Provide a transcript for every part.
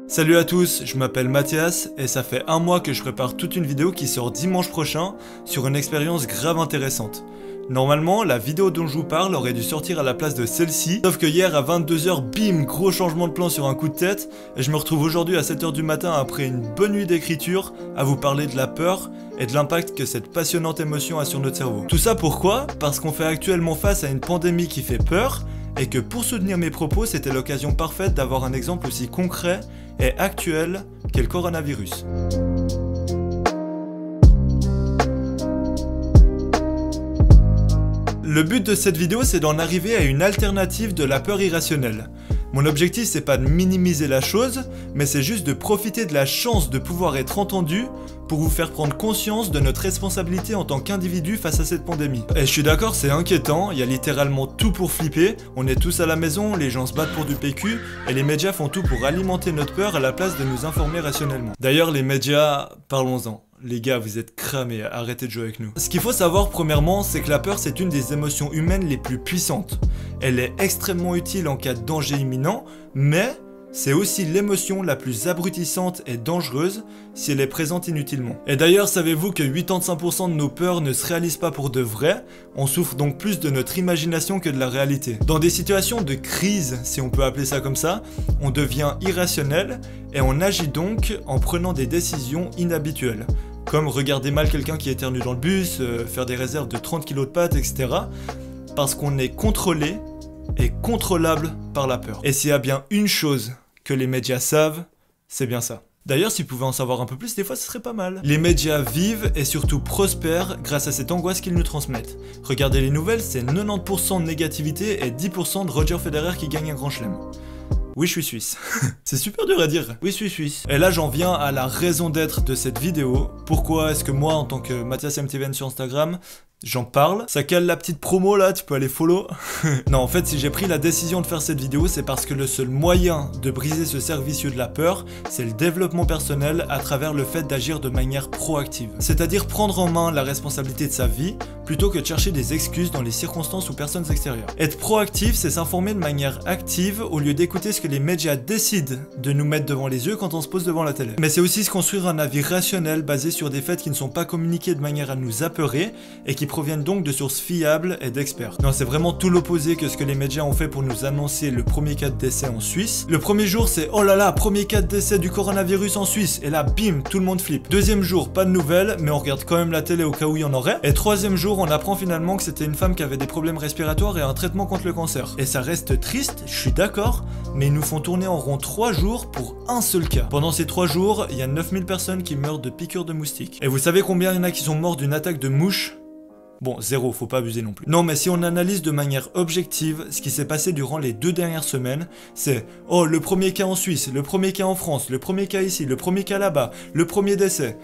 Salut à tous, je m'appelle Mathias et ça fait un mois que je prépare toute une vidéo qui sort dimanche prochain sur une expérience grave intéressante. Normalement, la vidéo dont je vous parle aurait dû sortir à la place de celle-ci, sauf que hier à 22 h, bim, gros changement de plan sur un coup de tête, et je me retrouve aujourd'hui à 7 h du matin après une bonne nuit d'écriture à vous parler de la peur et de l'impact que cette passionnante émotion a sur notre cerveau. Tout ça pourquoi? Parce qu'on fait actuellement face à une pandémie qui fait peur, et que pour soutenir mes propos, c'était l'occasion parfaite d'avoir un exemple aussi concret et actuel qu'est le coronavirus. Le but de cette vidéo, c'est d'en arriver à une alternative de la peur irrationnelle. Mon objectif, c'est pas de minimiser la chose, mais c'est juste de profiter de la chance de pouvoir être entendu pour vous faire prendre conscience de notre responsabilité en tant qu'individu face à cette pandémie. Et je suis d'accord, c'est inquiétant, il y a littéralement tout pour flipper, on est tous à la maison, les gens se battent pour du PQ, et les médias font tout pour alimenter notre peur à la place de nous informer rationnellement. D'ailleurs, les médias, parlons-en. Les gars, vous êtes cramés, arrêtez de jouer avec nous. Ce qu'il faut savoir premièrement, c'est que la peur c'est une des émotions humaines les plus puissantes. Elle est extrêmement utile en cas de danger imminent, mais c'est aussi l'émotion la plus abrutissante et dangereuse si elle est présente inutilement. Et d'ailleurs, savez-vous que 85% de nos peurs ne se réalisent pas pour de vrai? On souffre donc plus de notre imagination que de la réalité. Dans des situations de crise, si on peut appeler ça comme ça, on devient irrationnel et on agit donc en prenant des décisions inhabituelles. Comme regarder mal quelqu'un qui éternue dans le bus, faire des réserves de 30 kg de pâtes, etc. Parce qu'on est contrôlé et contrôlable par la peur. Et s'il y a bien une chose que les médias savent, c'est bien ça. D'ailleurs, s'ils pouvaient en savoir un peu plus, des fois, ce serait pas mal. Les médias vivent et surtout prospèrent grâce à cette angoisse qu'ils nous transmettent. Regardez les nouvelles, c'est 90% de négativité et 10% de Roger Federer qui gagne un grand chelem. Oui, je suis suisse. C'est super dur à dire. Oui, je suis suisse. Et là, j'en viens à la raison d'être de cette vidéo. Pourquoi est-ce que moi, en tant que Mathias MTVN sur Instagram, j'en parle? Ça cale la petite promo là, tu peux aller follow. Non, en fait, si j'ai pris la décision de faire cette vidéo, c'est parce que le seul moyen de briser ce cercle vicieux de la peur, c'est le développement personnel à travers le fait d'agir de manière proactive. C'est-à-dire prendre en main la responsabilité de sa vie, plutôt que de chercher des excuses dans les circonstances ou personnes extérieures. Être proactif, c'est s'informer de manière active au lieu d'écouter ce que les médias décident de nous mettre devant les yeux quand on se pose devant la télé. Mais c'est aussi se construire un avis rationnel basé sur des faits qui ne sont pas communiqués de manière à nous apeurer et qui proviennent donc de sources fiables et d'experts. Non, c'est vraiment tout l'opposé que ce que les médias ont fait pour nous annoncer le premier cas de décès en Suisse. Le premier jour, c'est oh là là, premier cas de décès du coronavirus en Suisse, et là, bim, tout le monde flippe. Deuxième jour, pas de nouvelles, mais on regarde quand même la télé au cas où il y en aurait. Et troisième jour, on apprend finalement que c'était une femme qui avait des problèmes respiratoires et un traitement contre le cancer. Et ça reste triste, je suis d'accord, mais ils nous font tourner en rond 3 jours pour un seul cas. Pendant ces 3 jours, il y a 9000 personnes qui meurent de piqûres de moustiques. Et vous savez combien il y en a qui sont morts d'une attaque de mouche? Bon, 0, faut pas abuser non plus. Non, mais si on analyse de manière objective ce qui s'est passé durant les 2 dernières semaines, c'est oh, le premier cas en Suisse, le premier cas en France, le premier cas ici, le premier cas là-bas, le premier décès.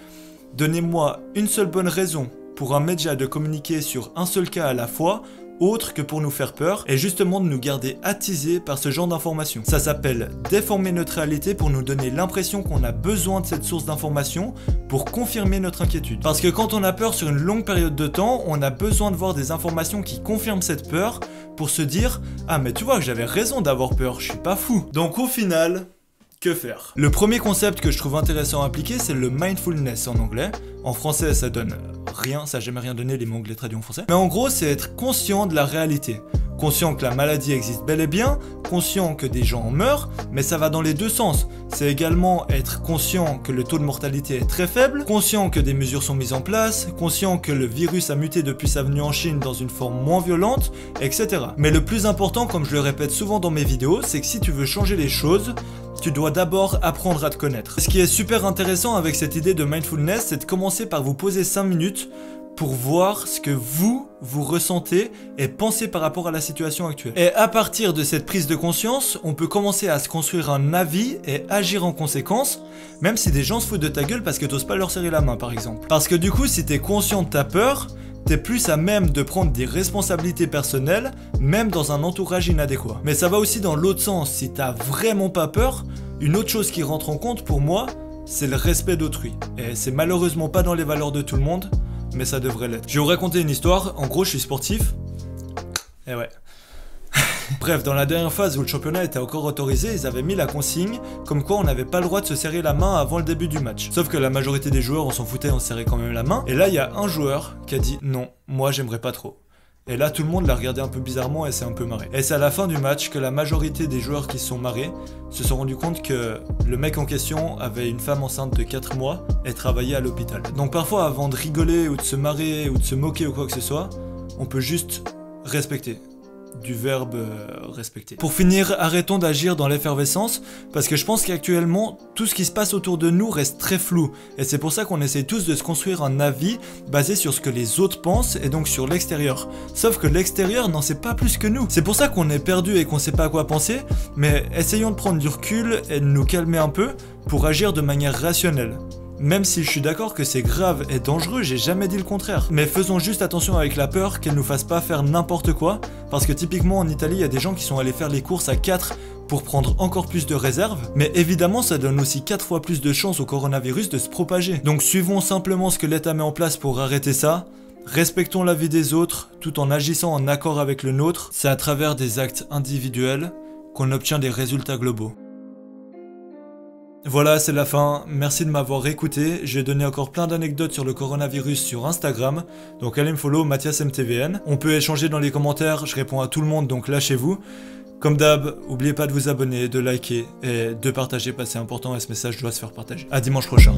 Donnez-moi une seule bonne raison pour un média de communiquer sur un seul cas à la fois, autre que pour nous faire peur, et justement de nous garder attisés par ce genre d'informations. Ça s'appelle déformer notre réalité pour nous donner l'impression qu'on a besoin de cette source d'information pour confirmer notre inquiétude. Parce que quand on a peur sur une longue période de temps, on a besoin de voir des informations qui confirment cette peur pour se dire « Ah mais tu vois que j'avais raison d'avoir peur, je suis pas fou ». Donc au final, que faire? Le premier concept que je trouve intéressant à appliquer, c'est le mindfulness en anglais. En français, ça donne rien, ça n'a jamais rien donné les mots anglais traduits en français. Mais en gros, c'est être conscient de la réalité. Conscient que la maladie existe bel et bien, conscient que des gens en meurent, mais ça va dans les deux sens. C'est également être conscient que le taux de mortalité est très faible, conscient que des mesures sont mises en place, conscient que le virus a muté depuis sa venue en Chine dans une forme moins violente, etc. Mais le plus important, comme je le répète souvent dans mes vidéos, c'est que si tu veux changer les choses, tu dois d'abord apprendre à te connaître. Ce qui est super intéressant avec cette idée de mindfulness, c'est de commencer par vous poser 5 minutes pour voir ce que vous ressentez et pensez par rapport à la situation actuelle. Et à partir de cette prise de conscience, on peut commencer à se construire un avis et agir en conséquence, même si des gens se foutent de ta gueule parce que t'oses pas leur serrer la main par exemple. Parce que du coup, si t'es conscient de ta peur, t'es plus à même de prendre des responsabilités personnelles, même dans un entourage inadéquat. Mais ça va aussi dans l'autre sens, si t'as vraiment pas peur, une autre chose qui rentre en compte pour moi, c'est le respect d'autrui. Et c'est malheureusement pas dans les valeurs de tout le monde, mais ça devrait l'être. Je vais vous raconter une histoire, en gros je suis sportif, et ouais, Bref, dans la dernière phase où le championnat était encore autorisé, ils avaient mis la consigne comme quoi on n'avait pas le droit de se serrer la main avant le début du match. Sauf que la majorité des joueurs, on s'en foutait, on se serrait quand même la main. Et là, il y a un joueur qui a dit non, moi j'aimerais pas trop. Et là, tout le monde l'a regardé un peu bizarrement et s'est un peu marré. Et c'est à la fin du match que la majorité des joueurs qui se sont marrés se sont rendus compte que le mec en question avait une femme enceinte de 4 mois et travaillait à l'hôpital. Donc parfois, avant de rigoler ou de se marrer ou de se moquer ou quoi que ce soit, on peut juste respecter. Du verbe respecter. Pour finir, arrêtons d'agir dans l'effervescence, parce que je pense qu'actuellement, tout ce qui se passe autour de nous reste très flou, et c'est pour ça qu'on essaie tous de se construire un avis basé sur ce que les autres pensent, et donc sur l'extérieur. Sauf que l'extérieur n'en sait pas plus que nous. C'est pour ça qu'on est perdu et qu'on sait pas à quoi penser, mais essayons de prendre du recul et de nous calmer un peu pour agir de manière rationnelle. Même si je suis d'accord que c'est grave et dangereux, j'ai jamais dit le contraire. Mais faisons juste attention avec la peur qu'elle nous fasse pas faire n'importe quoi, parce que typiquement en Italie, il y a des gens qui sont allés faire les courses à 4 pour prendre encore plus de réserves, mais évidemment ça donne aussi 4 fois plus de chances au coronavirus de se propager. Donc suivons simplement ce que l'État met en place pour arrêter ça, respectons la vie des autres tout en agissant en accord avec le nôtre, c'est à travers des actes individuels qu'on obtient des résultats globaux. Voilà, c'est la fin. Merci de m'avoir écouté. J'ai donné encore plein d'anecdotes sur le coronavirus sur Instagram. Donc allez me follow, MathiasMTVN. On peut échanger dans les commentaires, je réponds à tout le monde, donc lâchez-vous. Comme d'hab, n'oubliez pas de vous abonner, de liker et de partager, parce que c'est important et ce message doit se faire partager. À dimanche prochain.